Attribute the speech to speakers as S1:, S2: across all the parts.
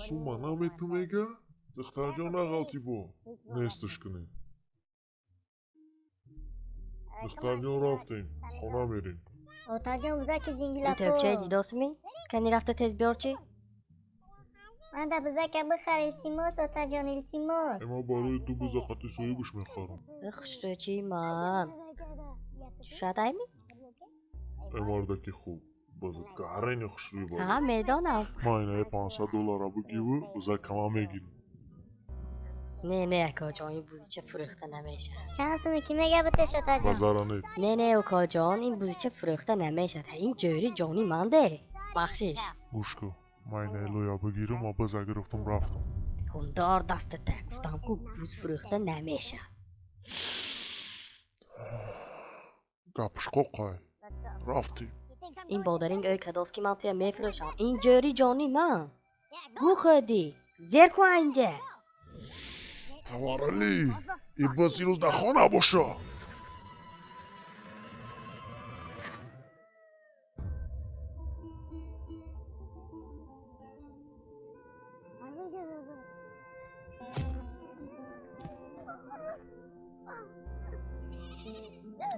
S1: Suma nametumiga? Dixtarjona galtibo. Nestishkini. Dixtarjon raftیم. خونه میریم.
S2: اوتاجون بزاکی جنگی
S3: این
S2: لپو
S3: توپچه دیداس می؟ کنی رفته تز بیار چی؟
S2: من دا بزاکه بخر التیموس اوتاجون التیموس
S1: اما برای تو بزا خطی سویبش میخرم.
S3: اخشتو چی من؟ شاید ایمی؟
S1: اماردکی خوب. بزد گهرین خشوی باید.
S3: ها میدانم
S1: ما اینه $500 بگیو بزا کما میگیرم.
S3: نه اکا جان این بوزیچه فروخته نمیشه
S2: چند سومی کی میگه بتش اوتاجون
S1: بزارانید.
S3: نه اکا جان این بوزیچه فروخته نمیشه این جوری جانی منده بخشش
S1: گوش کن. ما اینه لویا بگیرم و بزا گرفتم رفتم.
S3: هندار دستته گفتم که بوز فروخته نمیشه
S1: گپش قوقای. رفتیم.
S3: این بادرینگ اوی کداس که من توی میفروشم این جوری جانی من گو خودی زیر کو اینجا
S1: توارلی. این بس این روز در خانه باشه.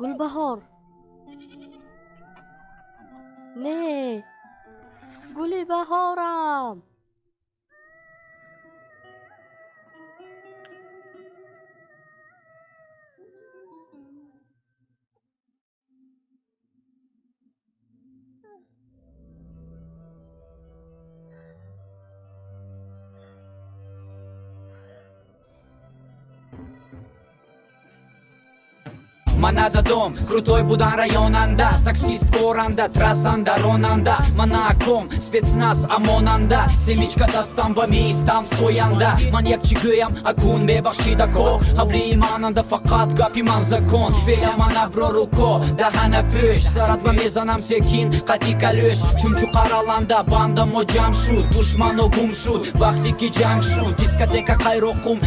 S3: گلبهار نه گل بهارم
S4: من ندادم крутой будан районанда таксист боранда трассанда ронанда man nakом спецназ амонанда семичка дастам ба меистам соянда man якчи гӯям акун мебахшида ко ҳавлии мананда фақат гапи ман закон феъля ман аброру ко даҳана пӯш сарат ба мезанам секин қади калӯш чунчу қараланда банда мо ҷамъ шуд душмано гум шуд вақте ки ҷанг шуд дискотека қайроқум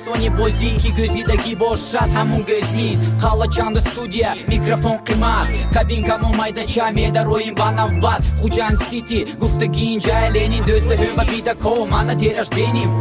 S4: сони бозӣ ки гӯзидагӣ бошад ҳамун гӯзин қала чанда студия микрофон қимат кабинкамо майдача медароим ба навбат хуҷанд сити гуфтаги инҷа ленин дӯстаҳӯ ба бидако мана день рождением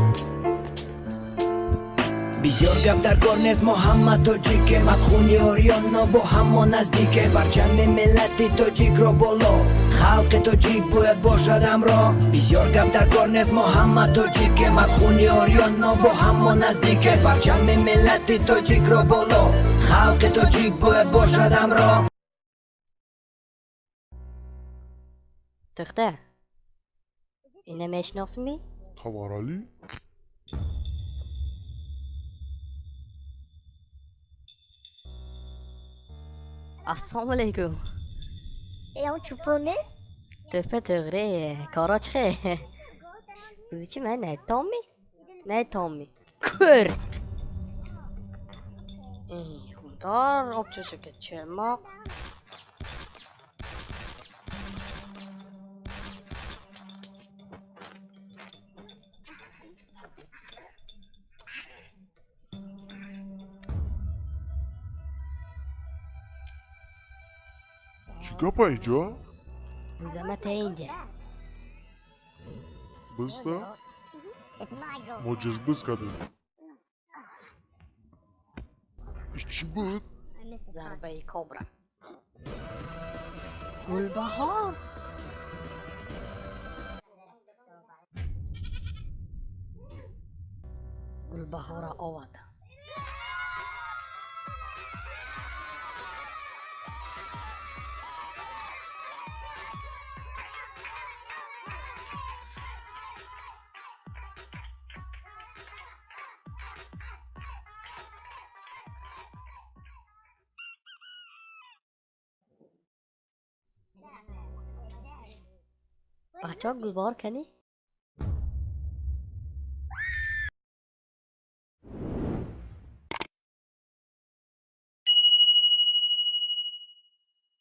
S4: бисёр гап дар кор нест мо ҳама тоҷикем аз хуни орёно бо ҳамо наздикем парчами миллати тоҷикро боло халқи тоҷик бояд бошад ҳамроҳ бисёр гап дар кор нест мо ҳама тоҷикем аз хуни орёно бо ҳамо наздикем парчами миллати тоҷикро боло халқи тоҷик бояд бошад ҳамроҳ
S3: تخته اینه میشناسمی؟
S1: توارلی.
S3: السلام علیکم
S2: اون چوپو نیست
S3: تفه تغره کارا چخه بوزی چی من نه تامی کر این خوندار آب چوشه که چرماق
S1: چی گپا اینجا؟
S3: بوزمت اینجا
S1: بسته؟ ما جزبز کردیم. ایش چی بود؟
S3: ضربه کبرا گلبهار گلبهار آورده بچه ها گلبهار کنی؟